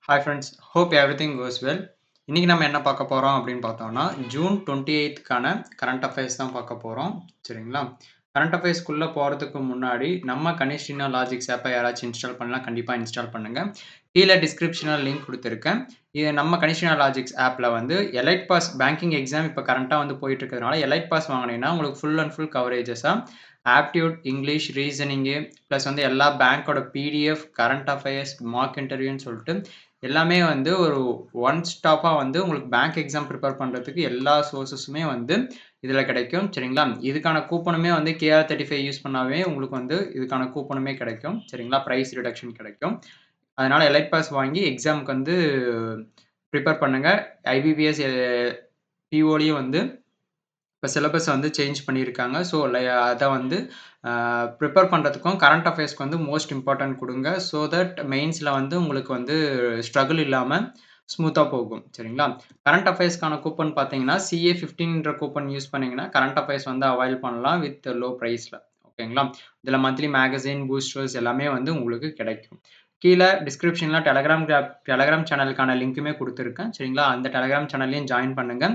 Hi friends, hope everything கோஸ் well. இன்னைக்கு நம்ம என்ன பார்க்க போறோம் அப்படின்னு பார்த்தோம்னா, ஜூன் 28க்கான கரண்ட் அஃபேர்ஸ் தான் பார்க்க போறோம். சரிங்களா? கரண்ட் அஃபேர்ஸ்க்குள்ள போறதுக்கு முன்னாடி, நம்ம கனிஷ்டினா லாஜிக்ஸ் ஆப்ப யாராச்சும் இன்ஸ்டால் பண்ணலாம், கண்டிப்பா இன்ஸ்டால் பண்ணுங்க. கீழ டிஸ்கிரிப்ஷன்ல லிங்க் குடுத்திருக்கேன். இது நம்ம கனிஷ்டினா லாஜிக்ஸ் ஆப்ல வந்து எலைட் பாஸ் பேங்கிங் எக்ஸாம் இப்ப கரண்ட்டா வந்து போயிட்டு இருக்கிறதுனால, எலைட் பாஸ் வாங்குனீங்கன்னா, உங்களுக்கு ஃபுல் அண்ட் ஃபுல் கவரேஜஸா ஆப்டிட்யூட், இங்கிலீஷ், ரீசனிங்கு பிளஸ் வந்து எல்லா பேங்கோட பிடிஎஃப், கரண்ட் அஃபேர்ஸ், மார்க் இன்டர்வியூன்னு சொல்லிட்டு எல்லாமே வந்து ஒரு ஒன் ஸ்டாப்பா வந்து உங்களுக்கு பேங்க் எக்ஸாம் ப்ரிப்பேர் பண்றதுக்கு எல்லா சோர்ஸஸுமே வந்து இதுல கிடைக்கும். சரிங்களா? இதுக்கான கூப்பனுமே வந்து KR35 யூஸ் பண்ணாவே உங்களுக்கு வந்து இதுக்கான கூப்பனுமே கிடைக்கும். சரிங்களா? பிரைஸ் ரிடக்ஷன் கிடைக்கும். அதனால எலைட் பாஸ் வாங்கி எக்ஸாம்க்கு வந்து ப்ரிப்பேர் பண்ணுங்க. ஐபிபிஎஸ் பிஓலயும் வந்து இப்ப சிலபஸ வந்து சேஞ்ச் பண்ணியிருக்காங்க. ஸோ அத வந்து ப்ரிப்பேர் பண்றதுக்கும் கரண்ட் அஃபேர்ஸ்க்கு வந்து மோஸ்ட் இம்பார்ட்டன்ட் குடுங்க. ஸோ தட் மெயின்ஸ்ல வந்து உங்களுக்கு வந்து ஸ்ட்ரகுள் இல்லாம ஸ்மூத்தா போகும். சரிங்களா? கரண்ட் அஃபேர்ஸ்க்கான கூப்பன் பார்த்தீங்கன்னா, CA15ன்ற கூப்பன் யூஸ் பண்ணீங்கன்னா, கரண்ட் அஃபேர்ஸ் வந்து அவைல் பண்ணலாம் வித் லோ பிரைஸ்ல. ஓகேங்களா? இதுல மந்த்லி மேகசின், பூஸ்டர்ஸ் எல்லாமே வந்து உங்களுக்கு கிடைக்கும். கீழ டிஸ்கிரிப்ஷன்ல டெலகிராம் சேனலுக்கான லிங்க்குமே குடுத்திருக்கேன். சரிங்களா? அந்த டெலகிராம் சேனல்லயும் ஜாயின் பண்ணுங்க.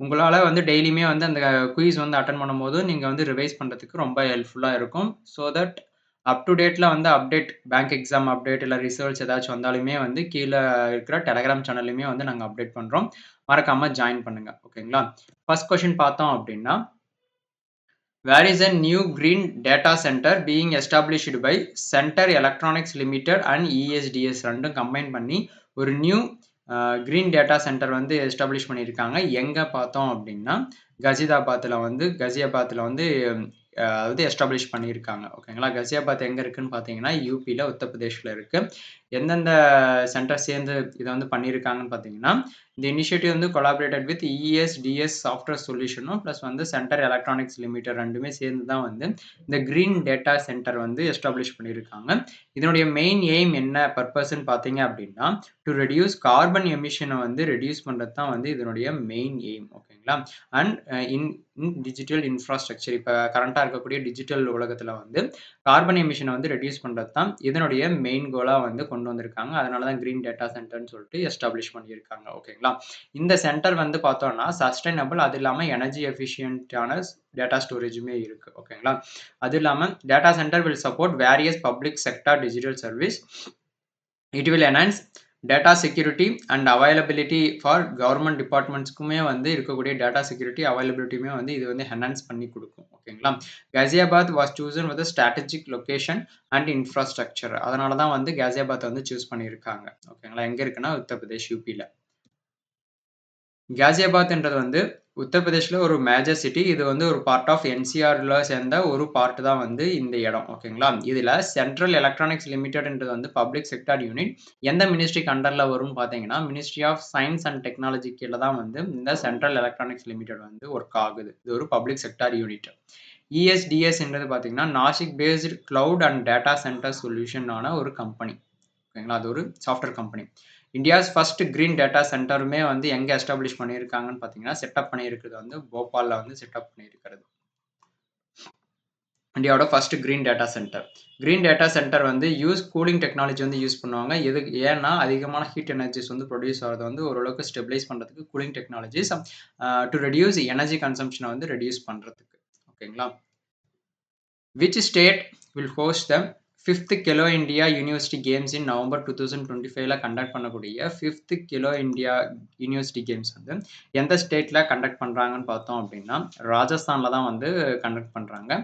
உங்களால வந்து டெய்லியுமே வந்து அந்த குயிஸ் வந்து அட்டெண்ட் பண்ணும்போது, நீங்க வந்து ரிவைஸ் பண்றதுக்கு ரொம்ப ஹெல்ப்ஃபுல்லா இருக்கும். ஸோ தட் அப் டு டேட்ல வந்து பேங்க் எக்ஸாம் அப்டேட் இல்ல ரிசல்ட்ஸ் ஏதாச்சும் வந்தாலுமே வந்து கீழ இருக்கிற டெலகிராம் சேனல்லயுமே வந்து நாங்க அப்டேட் பண்றோம். மறக்காம ஜாயின் பண்ணுங்க. ஓகேங்களா? ஃபர்ஸ்ட் கொஸ்டின் பார்த்தோம் அப்டின்னா, where is a new green data center being established by center electronics limited and ESDS ரெண்டும் கம்பைன் பண்ணி ஒரு நியூ கிரீன் டேட்டா சென்டர் வந்து எஸ்டாப்ளிஷ் பண்ணியிருக்காங்க. எங்க பார்த்தோம் அப்டின்னா, கசியாபாத்ல வந்து அதாவது எஸ்டாப்ளிஷ் பண்ணியிருக்காங்க. ஓகேங்களா? கசியாபாத் எங்க இருக்குன்னு பார்த்தீங்கன்னா, UPல உத்தரப்பிரதேஷ்ல இருக்கு. எந்தெந்த சென்டர் சேர்ந்து இத வந்து பண்ணியிருக்காங்கன்னு பார்த்தீங்கன்னா, இந்த இனிஷியேட்டிவ் வந்து collaborated with ESDS software சொல்யூஷனும் plus வந்து சென்டர் எலக்ட்ரானிக்ஸ் லிமிடெட் 2மே சேர்ந்து தான் வந்து இந்த கிரீன் டேட்டா சென்டர் வந்து எஸ்டாப்ளிஷ் பண்ணியிருக்காங்க. இதனுடைய மெயின் எய்ம் என்ன பர்ப்பஸ்ன்னு பார்த்தீங்க அப்டின்னா, டு ரெடியூஸ் கார்பன் எமிஷன வந்து ரெடியூஸ் பண்றது தான் வந்து இதனுடைய மெயின் எய்ம். ஓகேங்களா? And in in digital infrastructure இப்ப கரண்ட்டா இருக்கக்கூடிய டிஜிட்டல் உலகத்துல வந்து கார்பன் எமிஷன வந்து ரெடியூஸ் பண்றது தான் இதனுடைய மெயின் கோலா வந்து கொண்டு வந்திருக்காங்க. அதனால தான் கிரீன் டேட்டா சென்டர்ன்னு சொல்லிட்டு எஸ்டாப்ளிஷ் பண்ணியிருக்காங்க. ஓகேங்களா? இந்த சென்டர் வந்து பார்த்தோம்னா, சஸ்டைனபிள் அது இல்லாம எனர்ஜி எஃபிஷியன்ட்டான டேட்டா ஸ்டோரேஜுமே இருக்கு. ஓகேங்களா? அது இல்லாம data centre will support various public sector digital service. It will enhance data security and availability for government டிபார்ட்மெண்ட்ஸ்க்குமே வந்து இருக்கக்கூடிய டேட்டா செக்யூரிட்டி அவைலபிலிட்டியுமே வந்து இது வந்து என்ஹான்ஸ் பண்ணி குடுக்கும். ஓகேங்களா? Ghaziabad was chosen with strategic location and infrastructure. அதனால தான் வந்து காசியாபாத் வந்து சூஸ் பண்ணியிருக்காங்க. ஓகேங்களா? எங்க இருக்குன்னா, உத்தரப்பிரதேஷ், UPல. காசியாபாத்ன்றது வந்து உத்தரப்பிரதேஷ்ல ஒரு மேஜர் சிட்டி. இது வந்து ஒரு பார்ட் ஆஃப் NCRல சேர்ந்த ஒரு பார்ட் தான் வந்து இந்த இடம். ஓகேங்களா? இதுல சென்ட்ரல் எலக்ட்ரானிக்ஸ் லிமிடெட்ன்றது வந்து பப்ளிக் செக்டார் யூனிட். எந்த மினிஸ்ட்ரிக்கு அண்டர்ல வரும்னு பார்த்தீங்கன்னா, ministry of science and technology கீழ தான் வந்து இந்த சென்ட்ரல் எலக்ட்ரானிக்ஸ் லிமிடெட் வந்து ஒர்க் ஆகுது. இது ஒரு பப்ளிக் செக்டார் யூனிட். ESDSன்றது பார்த்தீங்கன்னா, Nashik based cloud and data centre solution ஆன ஒரு கம்பெனி. ஓகேங்களா? அது ஒரு software company. India's first green data சென்டருமே வந்து எங்க எஸ்டாப்ளிஷ் பண்ணியிருக்காங்கன்னு பார்த்தீங்கன்னா, செட்டப் பண்ணியிருக்கிறது வந்து போபால்ல வந்து செட்டப் பண்ணியிருக்கிறது. இந்தியாவோட first green data centre. Green data centre வந்து கூலிங் டெக்னாலஜி வந்து யூஸ் பண்ணுவாங்க. ஏன்னா அதிகமான ஹீட் எனர்ஜிஸ் வந்து ப்ரொடியூஸ் ஆகுறத வந்து ஓரளவுக்கு ஸ்டெபிலைஸ் பண்றதுக்கு cooling technologies to reduce energy கன்சம்ப்ஷன வந்து ரெடியூஸ் பண்றதுக்கு. ஓகேங்களா? Which state will host the 5th Khelo India University Games in November 2025ல கண்டக்ட் பண்ணக்கூடிய 5th Khelo India University Games வந்து எந்த ஸ்டேட்ல கண்டக்ட் பண்றாங்கன்னு பார்த்தோம் அப்படின்னா, ராஜஸ்தான்ல தான் வந்து கண்டக்ட் பண்றாங்க.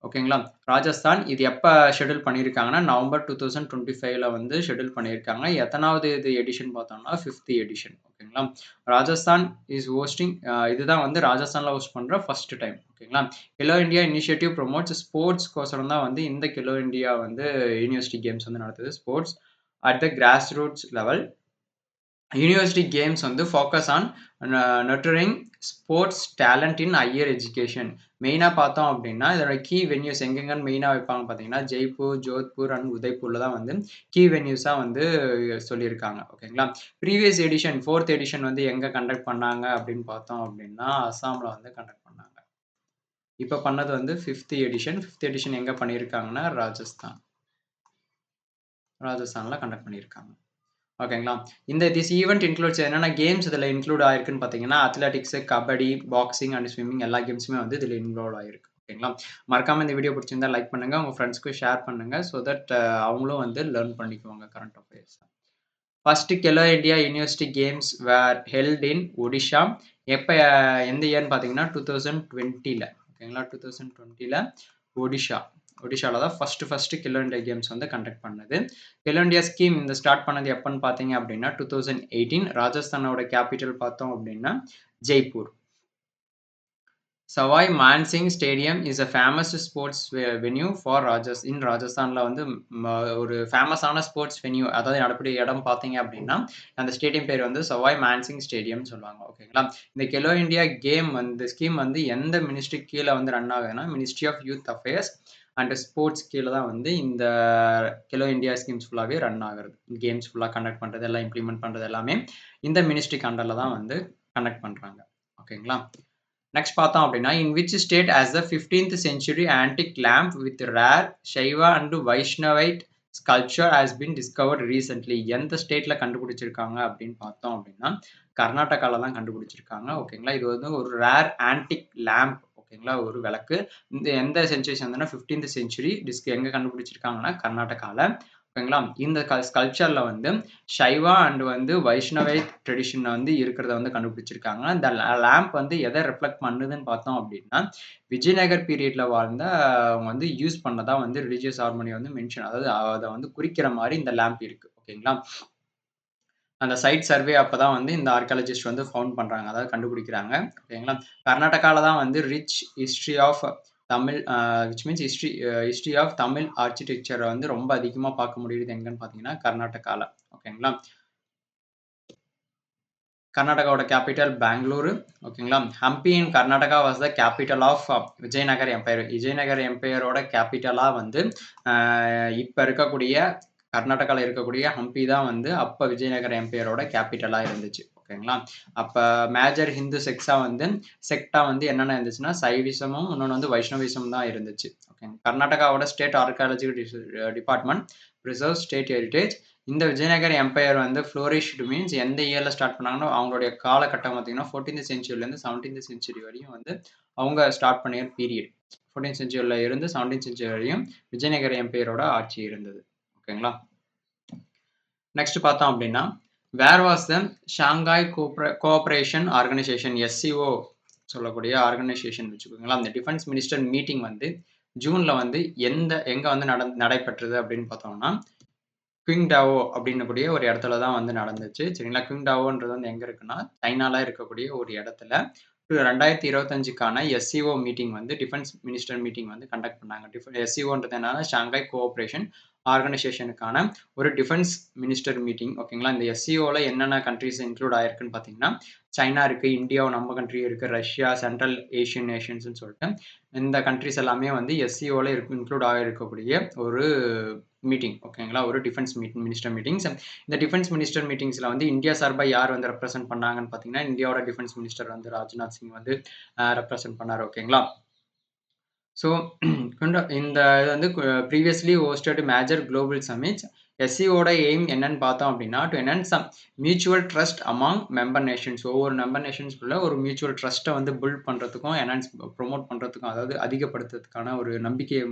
ஓகேங்களா? ராஜஸ்தான் இது எப்ப ஷெட்யூல் பண்ணியிருக்காங்கன்னா, நவம்பர் 2025ல வந்து ஷெட்யூல் பண்ணியிருக்காங்க. எத்தனாவது இது எடிஷன் பார்த்தோம்னா, 5th எடிஷன். ஓகேங்களா? ராஜஸ்தான் இஸ் ஹோஸ்டிங் இதுதான் வந்து ராஜஸ்தான்ல ஹோஸ்ட் பண்ற ஃபர்ஸ்ட் டைம். ஓகேங்களா? கெலோ இந்தியா இனிஷியேட்டிவ் ப்ரொமோட்ஸ் ஸ்போர்ட்ஸ்க்கோசரம் தான் வந்து இந்த கெலோ இந்தியா வந்து யூனிவர்சிட்டி கேம்ஸ் வந்து நடத்துது. Sports at the grass roots level. University games வந்து focus on nurturing sports talent in higher education. மெயினா பார்த்தோம் அப்படின்னா, இதோட கீ வென்யூஸ் எங்கெங்கன்னு மெயினா வைப்பாங்க பார்த்தீங்கன்னா, ஜெய்ப்பூர், ஜோத்பூர் அண்ட் உதய்பூர்ல தான் வந்து கீ வென்யூஸா வந்து சொல்லியிருக்காங்க. ஓகேங்களா? ப்ரீவியஸ் எடிஷன் 4த் எடிஷன் வந்து எங்க கண்டக்ட் பண்ணாங்க அப்படின்னு பார்த்தோம் அப்படின்னா, அஸ்ஸாம்ல வந்து கண்டக்ட் பண்ணாங்க. இப்ப பண்ணது வந்து 5th எடிஷன். 5th எடிஷன் எங்க பண்ணியிருக்காங்கன்னா, ராஜஸ்தான்ல கண்டக்ட் பண்ணியிருக்காங்க. ஓகேங்களா? திஸ் ஈவென்ட் இன்க்ளூட்ஸ் என்னென்ன கேம்ஸ் இதில இன்க்ளூட் ஆயிருக்குன்னு பார்த்தீங்கன்னா, athletics, kabaddi, boxing and swimming எல்லா கேம்ஸுமே வந்து இதில இன்வால்வ் ஆயிருக்கு. ஓகேங்களா? மறக்காம இந்த வீடியோ பிடிச்சிருந்தா லைக் பண்ணுங்க. உங்க ஃப்ரெண்ட்ஸ்க்கும் ஷேர் பண்ணுங்க. ஸோ தட் அவங்களும் வந்து லேர்ன் பண்ணிக்குவாங்க current affairs. First Khelo India university games were held in Odisha. எப்ப எந்த இயர்ன்னு பார்த்தீங்கன்னா 2020ல. ஓகேங்களா? 2020ல ஒடிஷா. ஒடிஷால தான் ஃபர்ஸ்ட் கெலோ இந்தியா கேம்ஸ் வந்து கண்டக்ட் பண்ணது. கெலோ இந்தியா ஸ்கீம் இந்த ஸ்டார்ட் பண்ணது எப்பன்னு பார்த்தீங்க அப்படின்னா 2018. ராஜஸ்தானோட கேபிட்டல் பார்த்தோம் அப்படின்னா Jaipur. Sawai Mansingh stadium is a famous sports venue for ராஜஸ்தான்ல வந்து ஒரு ஃபேமஸான ஸ்போர்ட்ஸ் வென்யூ அதாவது நடக்கூடிய இடம் பார்த்தீங்க அப்படின்னா அந்த ஸ்டேடியம் பேர் வந்து சவாய் மான்சிங் ஸ்டேடியம் சொல்லுவாங்க. ஓகேங்களா? இந்த கெலோ இந்தியா கேம் வந்து ஸ்கீம் வந்து எந்த மினிஸ்ட்ரி கீழே வந்து ரன் ஆகுதுன்னா ministry of youth affairs and sports கீழே தான் வந்து இந்த கெலோ இந்தியா ஸ்கீம்ஸ் ஃபுல்லாகவே ரன் ஆகுறது. கேம்ஸ் ஃபுல்லாக கண்டக்ட் பண்ணுறது எல்லாம் இம்ப்ளிமெண்ட் பண்ணுறது எல்லாமே இந்த மினிஸ்ட்ரி அண்டரில் தான் வந்து கண்டக்ட் பண்ணுறாங்க. ஓகேங்களா? நெக்ஸ்ட் பார்த்தோம் அப்படின்னா, in which state as the 15th century antique lamp with rare Shaiva and Vaishnavite sculpture has been discovered recently. எந்த ஸ்டேட்ல கண்டுபிடிச்சிருக்காங்க அப்படின்னு பார்த்தோம் அப்படின்னா, கர்நாடகால தான் கண்டுபிடிச்சிருக்காங்க. ஓகேங்களா? இது வந்து ஒரு ரேர் ஆன்டிக் லேம்ப். ஓகேங்களா? ஒரு விளக்கு. இந்த எந்த சென்ச்சுரி சேர்ந்ததுன்னா 15th சென்ச்சுரி எங்க கண்டுபிடிச்சிருக்காங்கன்னா கர்நாடகால. ஓகேங்களா? இந்த ஸ்கல்ப்சர்ல வந்து சைவா அண்ட் வந்து வைஷ்ணவை ட்ரெடிஷன் வந்து இருக்கிறத வந்து கண்டுபிடிச்சிருக்காங்க. இந்த லேம்ப் வந்து எதை ரிஃப்ளெக்ட் பண்ணுதுன்னு பார்த்தோம் அப்படின்னா, விஜயநகர் பீரியட்ல வாழ்ந்த அவங்க வந்து யூஸ் பண்ணதா வந்து ரிலிஜியஸ் ஹார்மனி வந்து மென்ஷன் அதாவது அத வந்து குறிக்கிற மாரி இந்த லேம்ப் இருக்கு. ஓகேங்களா? அந்த சைட் சர்வே அப்பதான் வந்து இந்த ஆர்க்கியாலஜிஸ்ட் வந்து ஃபவுண்ட் பண்றாங்க. அதாவது கண்டுபிடிக்கிறாங்க. ஓகேங்களா? கர்நாடகால தான் வந்து rich history of Tamil which means history of Tamil ஆர்க்கிடெக்சர வந்து ரொம்ப அதிகமா பார்க்க முடியுது எங்கன்னு பார்த்தீங்கன்னா, கர்நாடகால. ஓகேங்களா? கர்நாடகாவோட கேபிட்டல் பெங்களூரு. ஓகேங்களா? Hampi in Karnataka was the capital of Vijayanagar empire. Vijayanagar எம்பையரோட கேபிட்டலா வந்து இப்ப இருக்கக்கூடிய கர்நாடகால இருக்கக்கூடிய ஹம்பி தான் வந்து அப்ப விஜயநகர எம்பையரோட கேபிட்டலா இருந்துச்சு. ஓகேங்களா? அப்ப மேஜர் ஹிந்து செக்ட்டா வந்து என்னென்ன இருந்துச்சுன்னா, சைவிசமும், இன்னொன்னு வந்து வைஷ்ணவிசம் தான் இருந்துச்சு. ஓகேங்க. கர்நாடகாவோட state archaeology department preserves state heritage. இந்த விஜயநகர் எம்பையர் வந்து ஃப்ளோரிஷ்டு மீன்ஸ் எந்த இயர்ல ஸ்டார்ட் பண்ணாங்கன்னா, அவங்களுடைய காலகட்டம் பார்த்தீங்கன்னா 14th சென்ச்சுரிலேருந்து 17th சென்ச்சுரி வரையும் வந்து அவங்க ஸ்டார்ட் பண்ணிய பீரியட். 14th சென்ச்சுரில இருந்து 17th சென்ச்சுரி வரையும் விஜயநகர எம்பையரோட ஆட்சி இருந்தது. ஓகேங்களா? நெக்ஸ்ட் பார்த்தோம் அப்படின்னா, where was the Shanghai cooperation organisation SCO சொல்லக்கூடிய ஆர்கனைசேஷன் வச்சுக்கோங்களா. அந்த டிஃபென்ஸ் மினிஸ்டர் மீட்டிங் வந்து ஜூன்ல வந்து எங்க வந்து நடைபெற்றது அப்படின்னு பார்த்தோம்னா, குயிங்டாவோ அப்படின்னக்கூடிய ஒரு இடத்துல தான் வந்து நடந்துச்சு. சரிங்களா? குயிங்டாவோன்றது வந்து எங்க இருக்குன்னா, சைனால இருக்கக்கூடிய ஒரு இடத்துல 2025க்கான எஸ்சிஓ மீட்டிங் வந்து டிஃபென்ஸ் மினிஸ்டர் மீட்டிங் வந்து கண்டக்ட் பண்ணாங்க. எஸ்சிஓன்றது என்னன்னா ஷாங்காய் கோஆப்பரேஷன் ஆர்கனைசேஷனுக்கான ஒரு டிஃபென்ஸ் மினிஸ்டர் மீட்டிங். ஓகேங்களா? இந்த எஸ்சிஓல என்னென்ன கண்ட்ரீஸ் இன்க்ளூட் ஆயிருக்குன்னு பார்த்தீங்கன்னா, சைனா இருக்கு, இந்தியா நம்ம கண்ட்ரி இருக்கு, ரஷ்யா, சென்ட்ரல் ஏசியன் நேஷன்ஸ்ன்னு சொல்லிட்டு இந்த கண்ட்ரீஸ் எல்லாமே வந்து எஸ்சிஓல இன்க்ளூட் ஆகிருக்கக்கூடிய ஒரு மீட்டிங். ஓகேங்களா? ஒரு டிஃபென்ஸ் மினிஸ்டர் மீட்டிங்ஸ். இந்த டிஃபென்ஸ் மினிஸ்டர் மீட்டிங்ஸ்ல வந்து இந்தியா சார்பா யார் வந்து ரெப்ரசென்ட் பண்ணாங்கன்னு பார்த்தீங்கன்னா, இந்தியாவோட டிஃபென்ஸ் மினிஸ்டர் வந்து ராஜ்நாத் சிங் வந்து ரெப்ரசென்ட் பண்ணாரு. ஓகேங்களா? ஸோ இந்த இது வந்து previously hosted major global summits. எஸ்சிஓட எய்ம் என்னன்னு பார்த்தோம் அப்படின்னா, to enhance some mutual trust among member nations. ஒவ்வொரு மெம்பர் நேஷன்ஸ்குள்ள ஒரு மியூச்சுவல் ட்ரஸ்ட்டை வந்து பில்ட் பண்ணுறதுக்கும் ப்ரொமோட் பண்ணுறதுக்கும் அதாவது அதிகப்படுத்துறதுக்கான ஒரு நம்பிக்கையை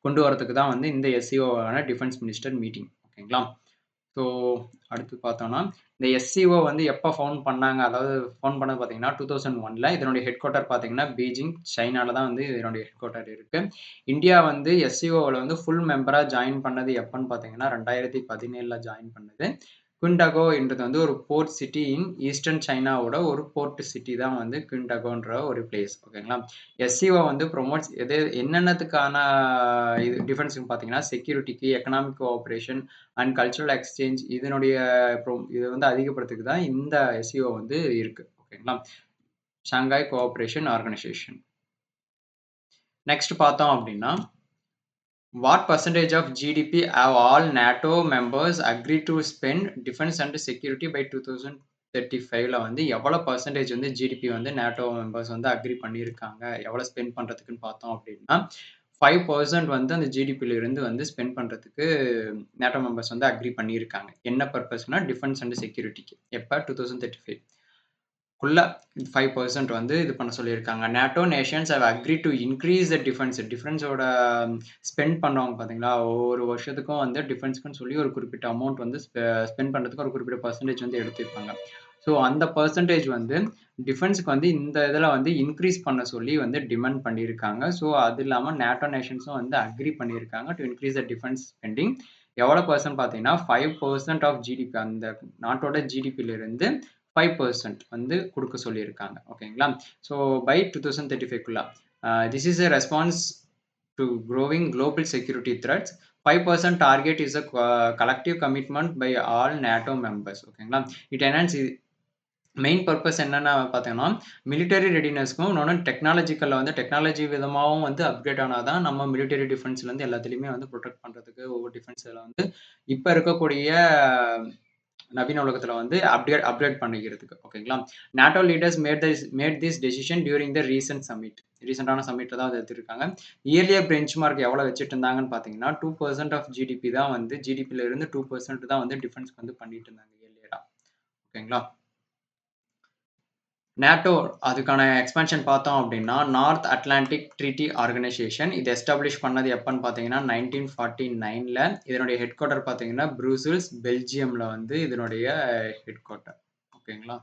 கொண்டு வரதுக்கு தான் வந்து இந்த எஸ்சிஓவான டிஃபென்ஸ் மினிஸ்டர் மீட்டிங். ஓகேங்களா? ஸோ அடுத்து பார்த்தோம்னா, இந்த எஸ்சிஓ வந்து எப்போ ஃபவுண்ட் பண்ணாங்க? அதாவது ஃபவுண்ட் பண்ணது பார்த்தீங்கன்னா 2001ல. இதனுடைய ஹெட் குவார்ட்டர் பார்த்தீங்கன்னா பீஜிங், சைனால தான் வந்து இதனுடைய ஹெட் குவார்ட்டர் இருக்கு. இந்தியா வந்து எஸ்சிஓவில் வந்து ஃபுல் மெம்பரா ஜாயின் பண்ணது எப்பன்னு பார்த்தீங்கன்னா 2017ல ஜாயின் பண்ணது. குயின்டாகோ என்றது வந்து ஒரு போர்ட் சிட்டி இன் ஈஸ்டர்ன் சைனாவோட ஒரு போர்ட் சிட்டி தான் வந்து குயின்டாகோன்ற ஒரு பிளேஸ். ஓகேங்களா? எஸ்சிஓ வந்து ப்ரொமோட்ஸ் என்னென்னத்துக்கான இது டிஃபென்ஸ்ன்னு பார்த்தீங்கன்னா, செக்யூரிட்டிக்கு, எக்கனாமிக் கோஆப்பரேஷன் அண்ட் கல்ச்சுரல் எக்ஸ்சேஞ்ச் இது வந்து அதிகப்படுத்துறதுக்கு தான் இந்த எஸ்சிஓ வந்து இருக்கு. ஓகேங்களா? Shanghai cooperation organisation. நெக்ஸ்ட் பார்த்தோம் அப்படின்னா, what percentage of GDP have all NATO members agreed to spend defense and security by 2035ல வந்து எவ்வளோ பர்சன்டேஜ் வந்து ஜிடிபி வந்து NATO மெம்பர்ஸ் வந்து அக்ரி பண்ணியிருக்காங்க எவ்வளோ ஸ்பெண்ட் பண்ணுறதுக்குன்னு பார்த்தோம் அப்படின்னா 5% வந்து அந்த ஜிடிபில இருந்து வந்து ஸ்பெண்ட் பண்றதுக்கு நேட்டோ மெம்பர்ஸ் வந்து அக்ரி பண்ணியிருக்காங்க. என்ன பர்ப்பஸ்னா டிஃபென்ஸ் அண்ட் செக்யூரிட்டிக்கு. எப்ப 2035 க்குள்ள 5% வந்து இது பண்ண சொல்லியிருக்காங்க. NATO nations have agreed to increase the defence. டிஃபென்ஸோட ஸ்பெண்ட் பண்ணுவாங்க பார்த்தீங்களா? ஒவ்வொரு வருஷத்துக்கும் வந்து டிஃபென்ஸ்க்குன்னு சொல்லி ஒரு குறிப்பிட்ட அமௌண்ட் வந்து ஸ்பெண்ட் பண்றதுக்கு ஒரு குறிப்பிட்ட பெர்சன்டேஜ் வந்து எடுத்திருப்பாங்க. ஸோ அந்த பெர்சன்டேஜ் வந்து டிஃபென்ஸ்க்கு வந்து இந்த இதில வந்து இன்கிரீஸ் பண்ண சொல்லி வந்து டிமாண்ட் பண்ணியிருக்காங்க. ஸோ அது இல்லாம நேட்டோ நேஷன்ஸும் வந்து அக்ரி பண்ணியிருக்காங்க to increase the defence spending. எவ்வளோ பெர்சன்ட் பார்த்தீங்கன்னா, 5% ஆஃப் ஜிடிபி அந்த நாட்டோட ஜிடிபில இருந்து 5% வந்து குடுக்க சொல்லியிருக்காங்க. ஓகேங்களா? ஸோ பை 2035க்குள்ள. This is a response to growing global security threats. 5% target is a collective commitment by all NATO members. ஓகேங்களா? It enhances மெயின் பர்ப்பஸ் என்னன்னு பார்த்தீங்கன்னா, மிலிட்டரி ரெடினஸ்க்கும் இன்னொன்னு டெக்னாலஜிக்கல்ல வந்து டெக்னாலஜி விதமாவும் வந்து அப்கிரேட் ஆனா தான் நம்ம மிலிட்டரி டிஃபென்ஸ்லேருந்து எல்லாத்துலயுமே வந்து புரொடெக்ட் பண்றதுக்கு ஒவ்வொரு டிஃபென்ஸ்ல வந்து இப்ப இருக்கக்கூடிய நவீன உலகத்துல வந்து அப்கிரேட் பண்ணிக்கிறதுக்கு. ஓகேங்களா? NATO leaders made this decision during the ரீசென்ட்டான சம்மிட்ல தான் அத எடுத்திருக்காங்க. இயர்லியர் பெஞ்ச்மார்க் எவ்வளோ வச்சுட்டு இருந்தாங்கன்னு பார்த்தீங்கன்னா, 2% ஆஃப் ஜிடிபி தான் வந்து ஜிடிபில இருந்து 2% தான் வந்து டிஃபென்ஸ்க்கு வந்து பண்ணிட்டு இருந்தாங்க இயர்லியரா. ஓகேங்களா? நேட்டோ அதுக்கான எக்ஸ்பான்ஷன் பார்த்தோம் அப்படின்னா, நார்த் அட்லாண்டிக் ட்ரீட்டி ஆர்கனைசேஷன். இது எஸ்டாப்ளிஷ் பண்ணது எப்பன்னு பார்த்தீங்கன்னா, 1949ல. இதனுடைய ஹெட் குவார்ட்டர் பார்த்தீங்கன்னா, ப்ரூசல்ஸ், பெல்ஜியம்ல வந்து இதனுடைய ஹெட் குவார்ட்டர். ஓகேங்களா?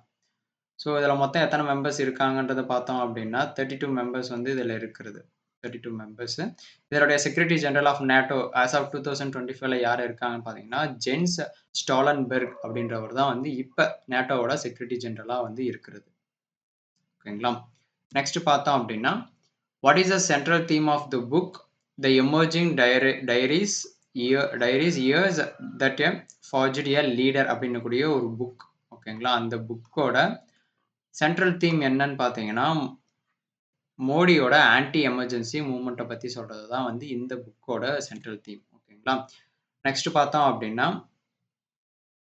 ஸோ இதில மொத்தம் எத்தனை மெம்பர்ஸ் இருக்காங்கன்றத பார்த்தோம் அப்படின்னா, 32 மெம்பர்ஸ் வந்து இதில இருக்கிறது. 32 மெம்பர்ஸ். இதனுடைய secretary general of NATO as of 2025ல யார் இருக்காங்கன்னு பார்த்தீங்கன்னா, ஜென்ஸ் ஸ்டாலன்பெர்க் அப்படின்றவர் தான் வந்து இப்ப நேட்டோவோட செக்ரட்டரி ஜெனரலா வந்து இருக்கிறது. ஓகேங்களா? நெக்ஸ்ட் பார்த்தோம் அப்படின்னா, what is the central theme of the book? The emerging diaries years that a forged a leader அப்படின்னு கூடிய ஒரு புக். ஓகேங்களா? அந்த புக்கோட சென்ட்ரல் தீம் என்னன்னு பார்த்தீங்கன்னா, மோடியோட ஆன்டி எமர்ஜென்சி மூவ்மெண்ட்ட பத்தி சொல்றது தான் வந்து இந்த புக்கோட சென்ட்ரல் தீம். ஓகேங்களா? நெக்ஸ்ட் பார்த்தோம் அப்படின்னா,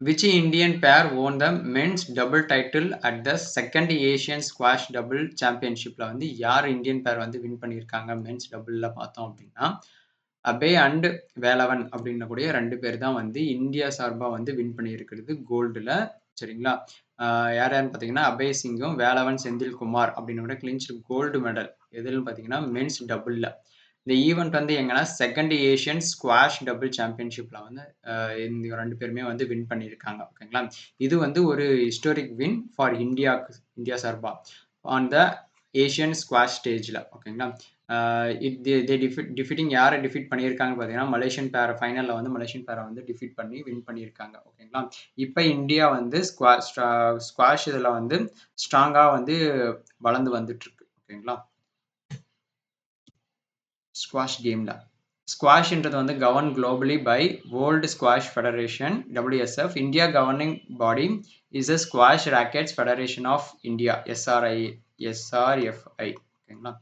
which Indian pair won the men's double title at the second Asian Squash Double Championshipல வந்து யார் இந்தியன் பேர் வந்து வின் பண்ணியிருக்காங்க மென்ஸ் டபுள்ல பார்த்தோம் அப்படின்னா, அபய் அண்ட் வேலவன் அப்படின்னக்கூடிய 2 பேர் தான் வந்து இந்தியா சார்பா வந்து வின் பண்ணியிருக்கிறது கோல்டுல. சரிங்களா? யார் யாருன்னு பார்த்தீங்கன்னா, அபய் சிங்கும், வேலவன் செந்தில்குமார் அப்படின்னோட கிளின்ச்டு கோல்டு மெடல். எதுலன்னு பார்த்தீங்கன்னா, மென்ஸ் டபுள்ல. இந்த ஈவென்ட் வந்து எங்கன்னா, செகண்ட் ஏசியன் ஸ்குவாஷ் டபுள் சாம்பியன்ஷிப்ல வந்து இந்த 2 பேருமே வந்து வின் பண்ணியிருக்காங்க. ஓகேங்களா? இது வந்து ஒரு ஹிஸ்டாரிக் வின் ஃபார் இந்தியா சார்பா ஆன் த ஏசியன் ஸ்குவாஷ் ஸ்டேஜ்ல. ஓகேங்களா? டிஃபீட்டிங் யாரை டிஃபீட் பண்ணியிருக்காங்கன்னு பார்த்தீங்கன்னா, மலேசியன் பேர ஃபைனல்ல வந்து மலேசியன் பேரை வந்து டிஃபீட் பண்ணி வின் பண்ணியிருக்காங்க. ஓகேங்களா? இப்ப இந்தியா வந்து ஸ்குவாஷ் இதுல வந்து ஸ்ட்ராங்கா வந்து வளர்ந்து வந்துட்டு இருக்கு. ஓகேங்களா? ஸ்குவாஷ் கேம்ல. ஸ்குவாஷ்ன்றது வந்து govern globally by world squash federation WSF. India governing body is a squash rackets federation of India SRFI. ஓகேங்களா?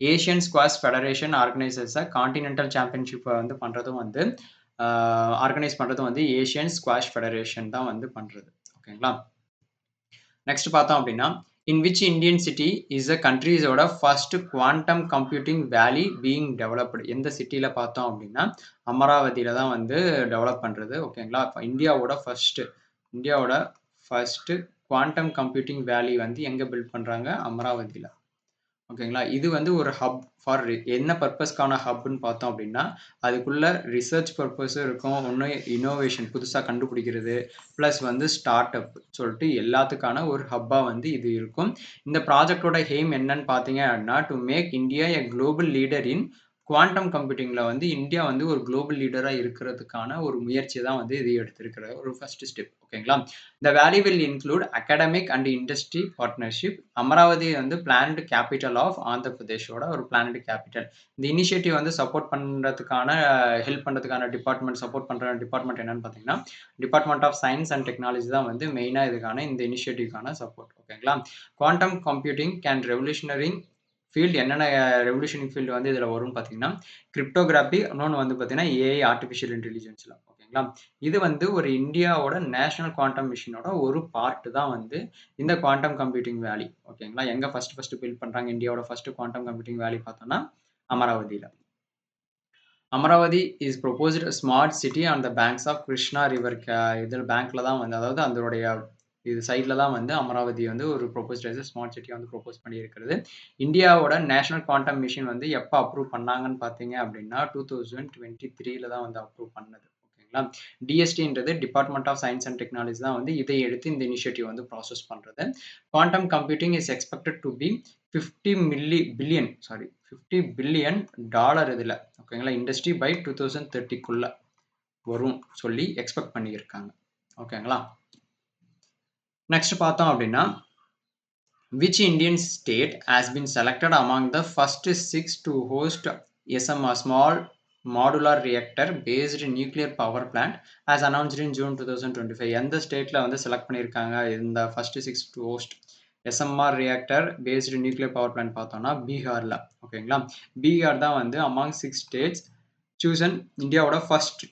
Asian squash federation organises continental championship வந்து பண்றதும் வந்து ஆர்கனைஸ் பண்றதும் வந்து ஏசியன் ஸ்குவாஷ் ஃபெடரேஷன் தான் வந்து பண்றது. ஓகேங்களா? நெக்ஸ்ட் பார்த்தோம் அப்படின்னா, in which Indian city is the கண்ட்ரீஸோட first quantum computing valley being developed? எந்த சிட்டில பார்த்தோம் அப்படின்னா, அமராவதியில தான் வந்து டெவலப் பண்றது. ஓகேங்களா? இந்தியாவோட ஃபர்ஸ்ட் குவாண்டம் கம்ப்யூட்டிங் வேலி வந்து எங்க பில்ட் பண்றாங்க? அமராவதியில. ஓகேங்களா? இது வந்து ஒரு ஹப் ஃபார் என்ன பர்ப்பஸ்க்கான ஹப்ன்னு பார்த்தோம் அப்படின்னா, அதுக்குள்ள ரிசர்ச் பர்ப்பஸும் இருக்கும். இன்னும் இன்னோவேஷன் புதுசா கண்டுபிடிக்கிறது, பிளஸ் வந்து ஸ்டார்ட் அப் சொல்லிட்டு எல்லாத்துக்கான ஒரு ஹப்பா வந்து இது இருக்கும். இந்த ப்ராஜெக்ட்டோட எய்ம் என்னன்னு பார்த்தீங்க அப்படின்னா, to make India a global leader in quantum கம்ப்யூட்டிங்ல வந்து இந்தியா வந்து ஒரு குளோபல் லீடரா இருக்கிறதுக்கான ஒரு முயற்சி தான் வந்து இது எடுத்திருக்கிற ஒரு ஃபர்ஸ்ட் ஸ்டெப். ஓகேங்களா? The valley will include academic and industry partnership. Amaravathi வந்து பிளான்ட் கேபிட்டல் ஆஃப் ஆந்திர பிரதேஷோட ஒரு பிளான்ட் கேபிட்டல். இந்த இனிஷியேட்டிவ் வந்து சப்போர்ட் பண்றதுக்கான ஹெல்ப் பண்றதுக்கான சப்போர்ட் பண்ற டிபார்ட்மெண்ட் என்னன்னு பார்த்தீங்கன்னா, department of science and technology தான் வந்து மெயினா இதுக்கான இந்த இனிஷியேட்டிவ்க்கான சப்போர்ட். ஓகேங்களா? Quantum computing can revolutionary field என்னென்ன ரெவல்யூஷனரி ஃபீல்டு வந்து இதில் வரும்னு பார்த்தீங்கன்னா, கிரிப்டோகிராஃபி, இன்னொன்று வந்து பார்த்தீங்கன்னா ஏஐ ஆர்டிஃபிஷியல் இன்டெலிஜென்ஸ்ல. ஓகேங்களா? இது வந்து ஒரு இந்தியாவோட நேஷனல் குவாண்டம் மிஷனோட ஒரு பார்ட் தான் வந்து இந்த குவாண்டம் கம்ப்யூட்டிங் வேலி. ஓகேங்களா? எங்க ஃபர்ஸ்ட் பில்ட் பண்றாங்க இந்தியாவோட ஃபர்ஸ்ட் குவாண்டம் கம்ப்யூட்டிங் வேலி பார்த்தோம்னா, அமராவதியில. Amaravati is proposed smart city on the banks of Krishna river. இதில் பேங்க்ல தான் வந்து அதாவது அதனுடைய இது சைடில் தான் வந்து அமராவதி வந்து ஒரு ப்ரொபோஸ்ட் ஸ்மார்ட் சிட்டியை வந்து ப்ரொபோஸ் பண்ணியிருக்கிறது. இந்தியாவோட நேஷனல் குவாண்டம் மிஷின் வந்து எப்போ அப்ரூவ் பண்ணாங்கன்னு பார்த்தீங்க அப்படின்னா 2023 தான் வந்து அப்ரூவ் பண்ணது. ஓகேங்களா. டிஎஸ்டின்றது department of science and technology தான் வந்து இதை எடுத்து இந்த இனிஷியேட்டிவ் வந்து ப்ராசஸ் பண்ணுறது. Quantum computing is expected to be 50 billion dollar இதில். ஓகேங்களா. இண்டஸ்ட்ரி பை 2030க்குள்ள வரும் சொல்லி எக்ஸ்பெக்ட் பண்ணியிருக்காங்க. ஓகேங்களா. நெக்ஸ்ட் பார்த்தோம் அப்படின்னா which Indian state has been selected among the first 6 to host SMR small modular reactor based nuclear power plant as announced in June 2025. எந்த ஸ்டேட்ல வந்து செலக்ட் பண்ணியிருக்காங்க இந்த first 6 to host SMR reactor based nuclear power plant பார்த்தோம்னா பீகாரில். ஓகேங்களா. பீகார் தான் வந்து அமாங் 6 ஸ்டேட்ஸ் சூசன் இந்தியாவோட ஃபர்ஸ்ட்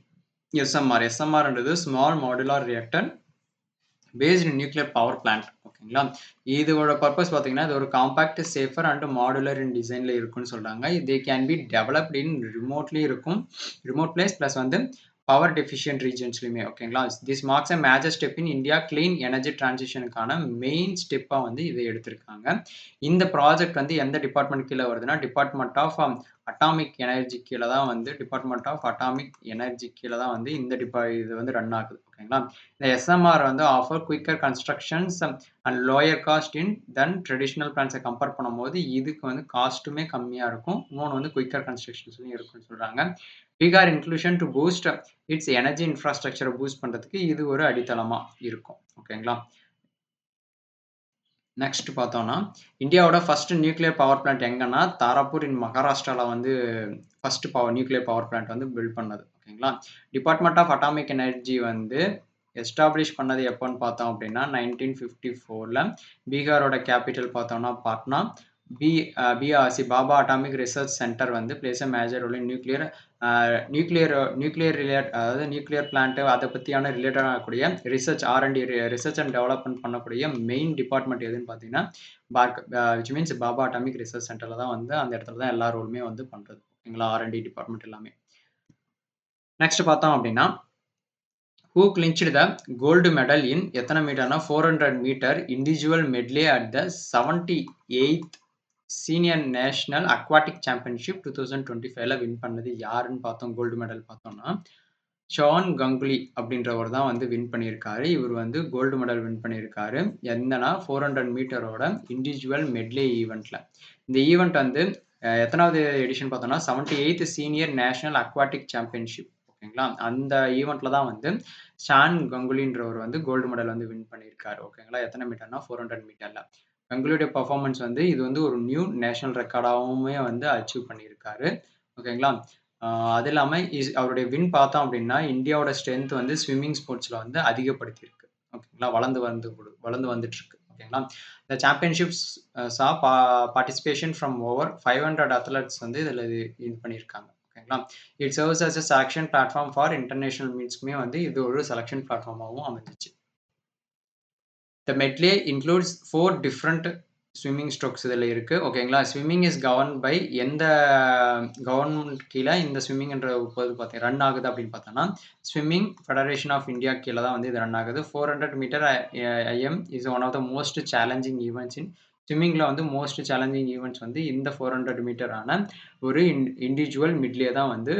எஸ்எம்ஆர்ன்றது small modular reactor based nuclear power plant. ஓகேங்களா. இதோட பர்பஸ் பார்த்தீங்கன்னா இது ஒரு compact safer and modular in டிசைனில் இருக்குன்னு சொல்கிறாங்க. இது can be developed in remotely இருக்கும் ரிமோட் பிளேஸ் ப்ளஸ் வந்து பவர் டெஃபிஷியன்ட் ரீஜன்ஸ்லையுமே. ஓகேங்களா. This marks a major step in India clean energy டிரான்சிஷனுக்கான main ஸ்டெப்பாக வந்து இதை எடுத்திருக்காங்க. இந்த ப்ராஜெக்ட் வந்து எந்த டிபார்ட்மெண்ட் கீழே வருதுன்னா டிபார்ட்மெண்ட் ஆஃப் அட்டாமிக் எனர்ஜி கீழே தான் வந்து இந்த இது வந்து ரன் ஆகுது. ஓகேங்களா. இந்த எஸ்எம்ஆர் வந்து offer quicker constructions and lower cost in then traditional பிளான்ஸை கம்பேர் பண்ணும்போது இதுக்கு வந்து காஸ்ட்டுமே கம்மியாக இருக்கும். இன்னொன்று வந்து குயிக்கர் கன்ஸ்ட்ரக்ஷன்ஸ்லையும் இருக்குன்னு சொல்கிறாங்க. Bihar inclusion to boost its energy இன்ஃப்ராஸ்ட்ரக்சரை பூஸ்ட் பண்ணுறதுக்கு இது ஒரு அடித்தளமாக இருக்கும். ஓகேங்களா. நெக்ஸ்ட் பார்த்தோம்னா இந்தியாவோட ஃபர்ஸ்ட் நியூக்ளியர் பவர் பிளான்ட் எங்கன்னா தாராப்பூர் இன் மகாராஷ்டிராவில் வந்து ஃபர்ஸ்ட் நியூக்ளியர் பவர் பிளான்ட் வந்து பில்ட் பண்ணது. ஓகேங்களா. டிபார்ட்மெண்ட் ஆஃப் அட்டாமிக் எனர்ஜி வந்து எஸ்டாப்ளிஷ் பண்ணது எப்போன்னு பார்த்தோம் அப்படின்னா 1954. பீகாரோட கேபிட்டல் பார்த்தோம்னா Patna. BARC Bhabha atomic research centre வந்து plays a major role in nuclear அதாவது நியூக்ளியர் பிளான்ட் அதை பற்றியான ரிலேட்டட் ஆகக்கூடிய research R and D research and development பண்ணக்கூடிய மெயின் டிபார்ட்மெண்ட் எதுன்னு பார்த்தீங்கன்னா which means Bhabha atomic research சென்டரில் தான் வந்து அந்த இடத்துல தான் எல்லா ரோலுமே வந்து பண்ணுறது. ஓகேங்களா. ஆர்என்டி டிபார்ட்மெண்ட் எல்லாமே. நெக்ஸ்ட் பார்த்தோம் அப்படின்னா who clinched the gold medal in எத்தனை மீட்டர்னா 400 metre individual medley at the 78th senior national aquatic championship 2025ல வின் பண்ணது யாருன்னு பார்த்தோம். கோல்டு மெடல் பார்த்தோம்னா ஷான் கங்குலி அப்படின்றவர் தான் வந்து வின் பண்ணியிருக்காரு. இவர் வந்து கோல்டு மெடல் வின் பண்ணியிருக்காரு. என்னன்னா 400 மீட்டரோட இண்டிவிஜுவல் மெட்லே ஈவெண்ட்ல. இந்த ஈவெண்ட் வந்து எத்தனாவது எடிஷன் பார்த்தோம்னா 78th senior national aquatic championship. ஓகேங்களா. அந்த ஈவெண்ட்ல தான் வந்து ஷான் கங்குலின்றவர் வந்து கோல்டு மெடல் வந்து வின் பண்ணியிருக்காரு. ஓகேங்களா. எத்தனை மீட்டர்னா 400 மீட்டர்ல. கங்குலியோட பர்ஃபார்மன்ஸ் வந்து இது வந்து ஒரு நியூ நேஷனல் ரெக்கார்டாகவுமே வந்து அச்சீவ் பண்ணியிருக்காரு. ஓகேங்களா. அது இல்லாமல் அவருடைய வின் பார்த்தோம் அப்படின்னா இந்தியாவோட ஸ்ட்ரென்த் வந்து ஸ்விம்மிங் ஸ்போர்ட்ஸில் வந்து அதிகப்படுத்தியிருக்கு. ஓகேங்களா. வளர்ந்து வந்துட்டு இருக்கு. ஓகேங்களா. இந்த championships participation from over 500 athletes வந்து இதில் இது பண்ணியிருக்காங்க. ஓகேங்களா. It serves as a selection platform for international மீட்ஸ்க்குமே வந்து இது ஒரு செலக்ஷன் பிளாட்ஃபார்மாகவும் அமைஞ்சிச்சு. The medley includes 4 different swimming strokes இதில் இருக்குது. ஓகேங்களா. ஸ்விம்மிங் இஸ் கவர்ன் பை எந்த கவர்மெண்ட் கீழே இந்த ஸ்விம்மிங்ன்ற பார்த்தீங்க ரன் ஆகுது அப்படின்னு பார்த்தோன்னா ஸ்விம்மிங் ஃபெடரேஷன் ஆஃப் இந்தியா கீழே தான் வந்து இது ரன் ஆகுது. 400 metre IM is one of the most challenging events in ஸ்விம்மிங்கில் வந்து மோஸ்ட் சேலஞ்சிங் ஈவெண்ட்ஸ் வந்து இந்த 400 மீட்டரான ஒரு இண்டிவிஜுவல் மிட்லே தான் வந்து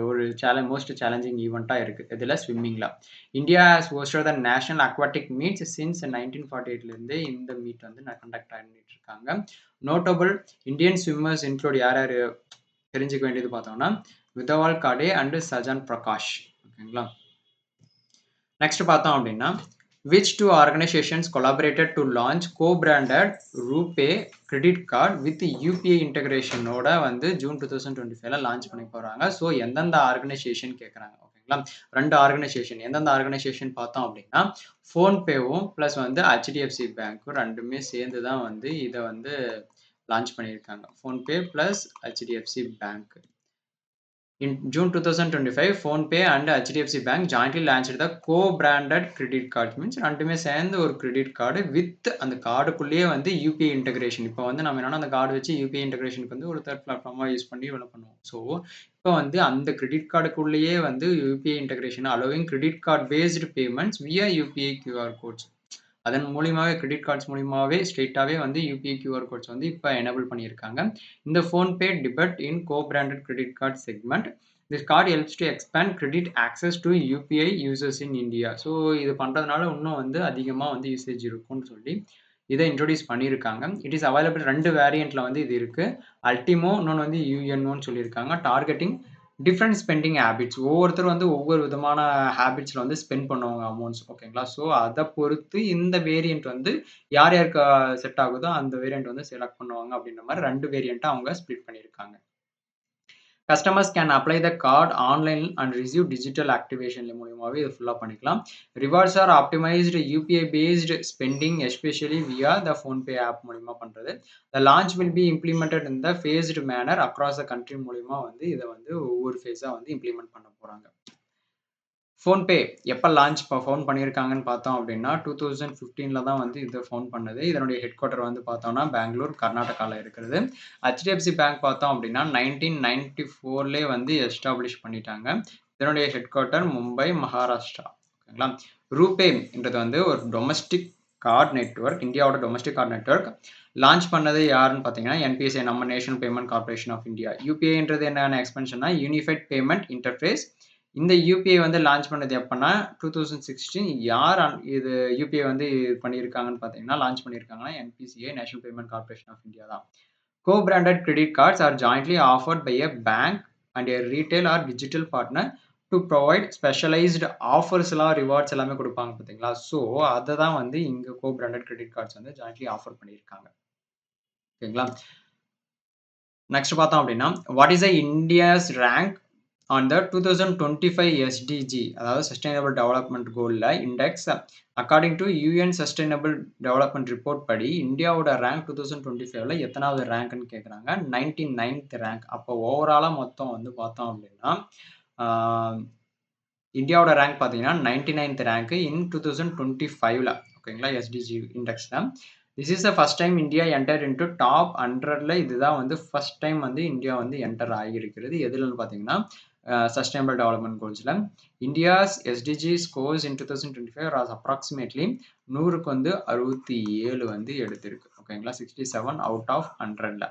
ஒரு மோஸ்ட் சேலஞ்சிங் ஈவெண்ட்டாக இருக்குது இதில் ஸ்விம்மிங்கில். India has hosted the national aquatic meets since 1948லேருந்து இந்த மீட் வந்து கண்டக்ட் பண்ணிட்டு இருக்காங்க. நோட்டபிள் இந்தியன் ஸ்விம்மர்ஸ் இன்க்ளூட் யார் யார் தெரிஞ்சுக்க வேண்டியது பார்த்தோம்னா விதவால் காடே அண்ட் சஜான் பிரகாஷ். ஓகேங்களா. நெக்ஸ்ட் பார்த்தோம் அப்படின்னா which two organizations collaborated to launch co-branded RuPay credit card with UPI integration ஓட வந்து ஜூன் 2025ல லான்ச் பண்ணி போறாங்க. ஸோ எந்தெந்த ஆர்கனைசேஷன் கேட்குறாங்க. ஓகேங்களா. 2 ஆர்கனைசேஷன் எந்தெந்த ஆர்கனைசேஷன் பார்த்தோம் அப்படின்னா ஃபோன்பேவும் ப்ளஸ் வந்து HDFC பேங்க்கும் ரெண்டுமே சேர்ந்து தான் வந்து இதை வந்து லான்ச் பண்ணியிருக்காங்க. PhonePe plus HDFC bank. In June 2025, PhonePe and HDFC Bank jointly launched the co-branded credit cards. Means ரெண்டுமே சேர்ந்து ஒரு கிரெடிட் கார்டு வித் அந்த கார்டுக்குள்ளேயே வந்து யூபிஐ இன்டகிரேஷன். இப்போ வந்து நம்ம என்னன்னா அந்த கார்டு வச்சு யூபிஐ இன்டகிரேஷனுக்கு வந்து ஒரு தேர்ட் பிளாட்ஃபார்மா யூஸ் பண்ணி இவ்வளோ பண்ணுவோம். ஸோ இப்போ வந்து அந்த கிரெடிட் கார்டுக்குள்ளேயே வந்து UPI integration allowing credit card based payments வியா யூபிஐ கியூஆர் கோட்ஸ். அதன் மூலியமாவே கிரெடிட் கார்ட்ஸ் மூலியமாவே ஸ்ட்ரெயிட்டாவே வந்து யூபிஐ கியூஆர் கோட்ஸ் வந்து இப்போ எனேபிள் பண்ணியிருக்காங்க. இந்த PhonePe debut in co-branded credit card segment. This card helps to expand credit access to UPI users in India. So இது பண்ணுறதுனால இன்னும் வந்து அதிகமாக வந்து யூசேஜ் இருக்கும்னு சொல்லி இதை இன்ட்ரோடியூஸ் பண்ணியிருக்காங்க. இட் இஸ் அவைலபிள் 2 வேரியண்ட்டில் வந்து இது இருக்குது. அல்டிமோ இன்னொன்று வந்து யூஎன்ஓன்னு சொல்லியிருக்காங்க. Targeting different spending habits. ஒவ்வொருத்தரும் வந்து ஒவ்வொரு விதமான ஹேபிட்ஸில் வந்து ஸ்பெண்ட் பண்ணுவாங்க அமௌண்ட்ஸ். ஓகேங்களா? ஸோ அதை பொறுத்து இந்த வேரியண்ட் வந்து யார் யாருக்கு செட் ஆகுதோ அந்த வேரியண்ட் வந்து செலக்ட் பண்ணுவாங்க அப்படின்ற மாதிரி 2 வேரியண்ட்டாக அவங்க ஸ்ப்ளிட் பண்ணியிருக்காங்க. Customers can apply the card online and receive digital activation மூலியமாவே இது ஃபுல்லா பண்ணிக்கலாம். Rewards are optimized UPI based spending especially via the PhonePe app மூலியமா பண்றது. The launch will be implemented in the phased manner across the country மூலியமா வந்து இதை வந்து ஒவ்வொரு ஃபேஸா வந்து இம்ப்ளிமெண்ட் பண்ண போறாங்க. ஃபோன்பே எப்போ லான்ச் ஃபவுண்ட் பண்ணியிருக்காங்கன்னு பார்த்தோம் அப்படின்னா 2015 தான் வந்து இது ஃபவுண்ட் பண்ணது. இதனுடைய ஹெட் குவார்ட்டர் வந்து பார்த்தோம்னா பெங்களூர் கர்நாடகாவில் இருக்கிறது. ஹெச்டிஎஃப்சி பேங்க் பார்த்தோம் அப்படின்னா 1994 வந்து எஸ்டாப்ளிஷ் பண்ணிட்டாங்க. இதனுடைய ஹெட் குவார்ட்டர் மும்பை மகாராஷ்டிரா. ஓகேங்களா? ரூபேன்றது வந்து ஒரு டொமஸ்டிக் கார்டு நெட்வொர்க், இந்தியாவோட டொமஸ்டிக் கார்டு நெட்வொர்க். லான்ச் பண்ணது யாருன்னு பார்த்தீங்கன்னா என்பிஎஸ்ஐ, நம்ம national payment corporation of India. யூபிஐன்றது என்னென்ன எக்ஸ்பென்ஷன்னா யூனிஃபைட் பேமெண்ட் இன்டர்ஃபேஸ். இந்த யூபிஐ வந்து லான்ச் பண்ணது எப்பன்னா 2016. யார் இது யூபிஐ வந்து பண்ணியிருக்காங்கன்னு பார்த்தீங்கன்னா லான்ச் பண்ணியிருக்காங்கன்னா NPCI, national payment corporation of India தான். Co-branded credit cards are jointly offered by a bank and a retail or digital partner to provide specialized offers எல்லாம் ரிவார்ட்ஸ் எல்லாமே கொடுப்பாங்க பார்த்தீங்களா? ஸோ அதை தான் வந்து இங்கே co-branded credit cards வந்து jointly ஆஃபர் பண்ணியிருக்காங்க. ஓகேங்களா? நெக்ஸ்ட் பார்த்தோம் அப்படின்னா what is India's rank on the 2025 SDG, அதாவது சஸ்டைனபிள் டெவலப்மெண்ட் கோல்ல index. According to UN sustainable development report படி இந்தியாவோட ரேங்க் 2025ல எத்தனாவது ரேங்க்னு கேட்குறாங்க? 99th rank. அப்போ ஓவராலாக மொத்தம் வந்து பார்த்தோம் அப்படின்னா இந்தியாவோட ரேங்க் பார்த்தீங்கன்னா 99th ரேங்க் இன் 2025ல. ஓகேங்களா? எஸ்டிஜி இண்டெக்ஸில். This is the first time India enter into top 100ல. இதுதான் வந்து ஃபர்ஸ்ட் டைம் வந்து இந்தியா வந்து என்டர் ஆகியிருக்கிறது. எதுலன்னு பார்த்தீங்கன்னா சஸ்டைனபிள் டெவலப்மெண்ட் கோல்ஸில். India's SDG scores in 2025 was approximately 100க்கு வந்து 67 வந்து எடுத்திருக்கு. ஓகேங்களா? 67 அவுட் ஆஃப் 100ல.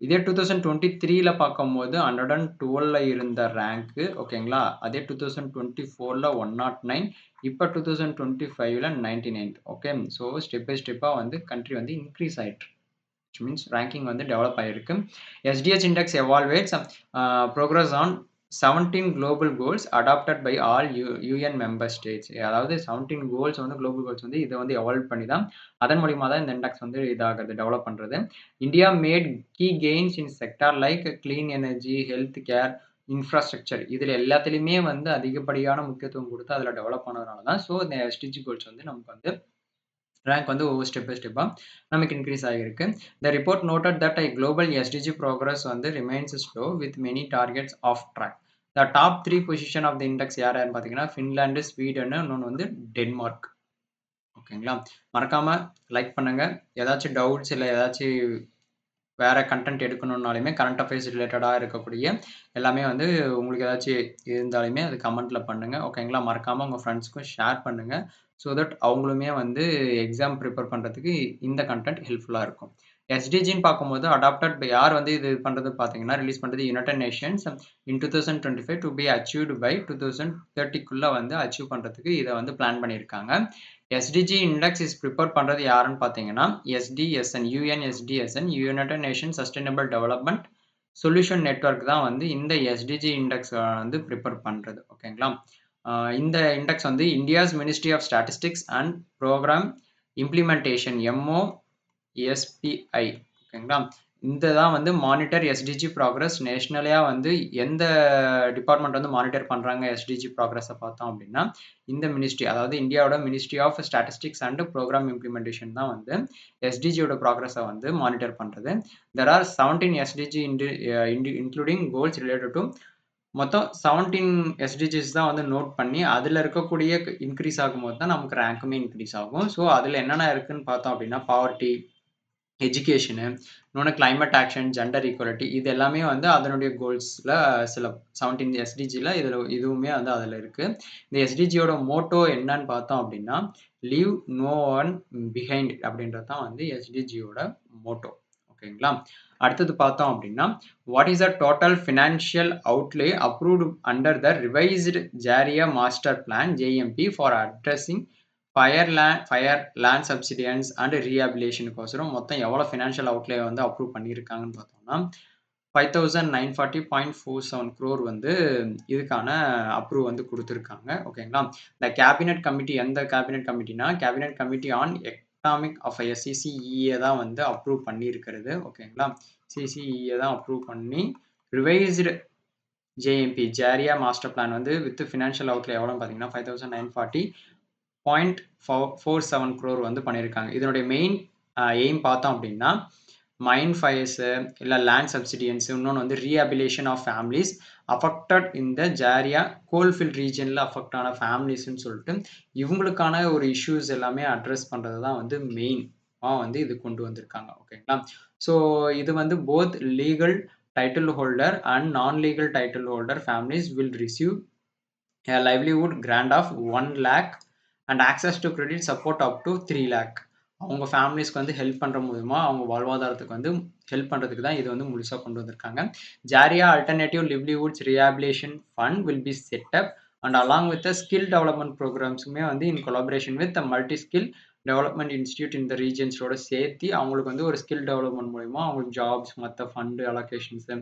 இதே 2023ல பார்க்கும்போது 112ல இருந்த ரேங்க்கு. ஓகேங்களா? அதே 2024ல 109, இப்போ 2025ல 99. ஓகே. ஸோ ஸ்டெப் பை ஸ்டெப்பாக வந்து கண்ட்ரி வந்து இன்க்ரீஸ் ஆயிட்டு, which means ranking வந்து டெவலப் ஆகிருக்கு. SDH index evaluates progress on 17 global goals adopted by all UN member states. அதாவது 17 கோல்ஸ் வந்து குளோபல் கோல்ஸ் வந்து இதை வந்து எவால்வ் பண்ணி தான் அதன் மூலியமா தான் இந்த இண்டெக்ஸ் வந்து இதாகிறது, டெவலப் பண்ணுறது. India made key gains in sector like clean energy, health care, infrastructure. இதில் எல்லாத்துலேயுமே வந்து அதிகப்படியான முக்கியத்துவம் கொடுத்து அதில் டெவலப் பண்ணதுனால தான் ஸோ இந்த SDG கோல்ஸ் வந்து நமக்கு வந்து ரேங்க் வந்து ஒவ்வொரு ஸ்டெப் பை ஸ்டெப்பாக நமக்கு இன்க்ரீஸ் ஆகிருக்கு. The report noted that global SDG progress வந்து remains slow with many targets off track. The top 3 position of the index யாருன்னு பார்த்தீங்கன்னா ஃபின்லாண்டு, ஸ்வீடன், இன்னொன்று வந்து டென்மார்க். ஓகேங்களா? மறக்காமல் லைக் பண்ணுங்கள். ஏதாச்சும் டவுட்ஸ் இல்லை ஏதாச்சும் வேறு கண்டென்ட் எடுக்கணுன்னாலுமே கரண்ட் அஃபேர்ஸ் ரிலேட்டடாக இருக்கக்கூடிய எல்லாமே வந்து உங்களுக்கு ஏதாச்சும் இருந்தாலுமே அது கமெண்ட்டில் பண்ணுங்கள். ஓகேங்களா? மறக்காமல் உங்கள் ஃப்ரெண்ட்ஸ்க்கும் ஷேர் பண்ணுங்கள். ஸோ தட் அவங்களுமே வந்து எக்ஸாம் ப்ரிப்பேர் பண்ணுறதுக்கு இந்த கண்டென்ட் ஹெல்ப்ஃபுல்லாக இருக்கும். எஸ்டிஜின்னு பார்க்கும்போது அடாப்டட் பை யார் வந்து இது பண்ணுறது பார்த்தீங்கன்னா ரிலீஸ் பண்ணுறது United Nations in 2025 to be achieved by 2030க்குள்ளே வந்து அச்சீவ் பண்ணுறதுக்கு இதை வந்து பிளான் பண்ணியிருக்காங்க. SDG இண்டெக்ஸ் இஸ் ப்ரிப்பேர் பண்ணுறது யாருன்னு பார்த்தீங்கன்னா SDSN, UNSDSN, United nation sustainable development solution network தான் வந்து இந்த SDG இண்டெக்ஸ் வந்து ப்ரிப்பேர் பண்ணுறது. ஓகேங்களா? இந்த இண்டெக்ஸ் வந்து India's ministry of statistics and programme implementation MOSPI. ஓகேங்களா? இந்த தான் வந்து மானிட்டர் SDG ப்ராக்ரஸ். நேஷ்னலியாக வந்து எந்த டிபார்ட்மெண்ட் வந்து மானிட்டர் பண்ணுறாங்க SDG ப்ராக்ரஸை பார்த்தோம் அப்படின்னா இந்த மினிஸ்ட்ரி, அதாவது இந்தியாவோட ministry of statistics and programme implementation தான் வந்து SDGயோட ப்ராக்ரஸை வந்து மானிட்டர் பண்ணுறது. There are 17 SDG including goals related to மொத்தம் 17 எஸ்டிஜிஸ் தான் வந்து நோட் பண்ணி, அதுல இருக்கக்கூடிய இன்கிரீஸ் ஆகும்போது தான் நமக்கு ரேங்க்குமே இன்கிரீஸ் ஆகும். ஸோ, அதுல என்னென்ன இருக்குன்னு பார்த்தோம் அப்படின்னா, பாவர்ட்டி, எஜுகேஷனு, இன்னொன்னு கிளைமேட் ஆக்ஷன், ஜெண்டர் ஈக்வாலிட்டி இது எல்லாமே வந்து அதனுடைய கோல்ஸ்ல சில 17 எஸ்டிஜில இதுவுமே வந்து அதுல இருக்கு. இந்த எஸ்டிஜியோட மோட்டோ என்னன்னு பார்த்தோம் அப்படின்னா, லீவ் நோ ஒன் பிஹைண்ட் அப்படின்றது தான் வந்து எஸ்டிஜியோட மோட்டோ. ஓகேங்களா? அடுத்தது பார்த்தோம் அப்படின்னா, what is the total financial outlay approved under the revised Jharia master plan JMP for addressing fire land subsidence and ரீஹாபிலிட்டேஷனுக்கோசரம் மொத்தம் எவ்வளோ ஃபினான்ஷியல் அவுட்லே வந்து அப்ரூவ் பண்ணியிருக்காங்கன்னு பார்த்தோம்னா 5940.47 crore வந்து இதுக்கான அப்ரூவ் வந்து கொடுத்துருக்காங்க. ஓகேங்களா? இந்த கேபினெட் கமிட்டி எந்த கேபினெட் கமிட்டினா cabinet committee on economic affairs CCEA தான் வந்து அப்ரூவ் பண்ணியிருக்கிறது. ஓகேங்களா? சிசிஇஏ தான் அப்ரூவ் பண்ணி revised JMP Jharia master plan வந்து வித் ஃபினான்ஷியல் அவுட்லே எவ்வளோன்னு பார்த்தீங்கன்னா 5940.47 crore வந்து பண்ணியிருக்காங்க. இதனுடைய மெயின் எய்ம் பார்த்தோம் அப்படின்னா மைன் ஃபயர்ஸு இல்லை லேண்ட் சப்சிடியன்ஸ் இன்னொன்று வந்து ரீஹாபிலேஷன் ஆஃப் ஃபேமிலிஸ் அஃபெக்டட் இந்த ஜாரியா கோல்ஃபீல்ட் ரீஜனில் அஃபெக்ட் ஆன ஃபேமிலிஸ்ன்னு சொல்லிட்டு இவங்களுக்கான ஒரு இஷ்யூஸ் எல்லாமே அட்ரஸ் பண்ணுறது தான் வந்து மெயினாக வந்து இது கொண்டு வந்திருக்காங்க. ஓகேங்களா? ஸோ இது வந்து both legal title holder and non legal title holder families will receive a livelihood grant of 1 lakh and access to credit support up to 3 lakh. அவங்க ஃபேமிலிஸ்க்கு வந்து ஹெல்ப் பண்ணுற மூலமா அவங்க வாழ்வாதாரத்துக்கு வந்து ஹெல்ப் பண்ணுறதுக்கு தான் இது வந்து முழுசாக கொண்டு வந்திருக்காங்க. Jharia alternative livelihoods rehabilitation fund will be set up and along with skill development ப்ரோக்ராம்ஸுமே வந்து in collaboration with multi skill development institute இந்த ரீஜன்ஸோட சேர்த்து அவங்களுக்கு வந்து ஒரு ஸ்கில் டெவலப்மெண்ட் மூலிமா அவங்களுக்கு ஜாப்ஸ் மற்ற ஃபண்டு அலோகேஷன்ஸு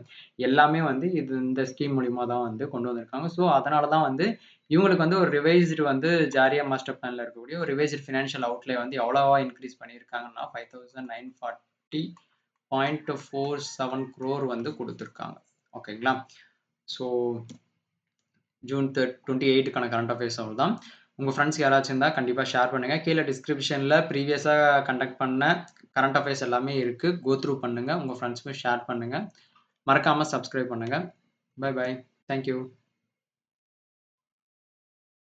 எல்லாமே வந்து இந்த ஸ்கீம் மூலிமா தான் வந்து கொண்டு வந்திருக்காங்க. ஸோ அதனால தான் வந்து இவங்களுக்கு வந்து ஒரு ரிவைஸ்டு வந்து ஜாரியா மாஸ்டர் பிளான்ல இருக்கக்கூடிய ஒரு ரிவைஸ்டு ஃபினான்ஷியல் அவுட்லே வந்து எவ்வளவா இன்க்ரீஸ் பண்ணியிருக்காங்கன்னா 5940.47 crore வந்து கொடுத்துருக்காங்க. ஓகேங்களா? ஸோ ஜூன் 28க்கான கரண்ட் அஃபேர்ஸ் அவ்வளோதான். உங்கள் ஃப்ரெண்ட்ஸ் யாராச்சும் இருந்தால் கண்டிப்பாக ஷேர் பண்ணுங்கள். கீழே டிஸ்கிரிப்ஷனில் ப்ரீவியஸாக கண்டக்ட் பண்ண கரண்ட் அஃபேர்ஸ் எல்லாமே இருக்குது. கோ த்ரூ பண்ணுங்கள். உங்கள் ஃப்ரெண்ட்ஸுக்கும் ஷேர் பண்ணுங்கள். மறக்காமல் சப்ஸ்கிரைப் பண்ணுங்கள். Bye bye. தேங்க்யூ.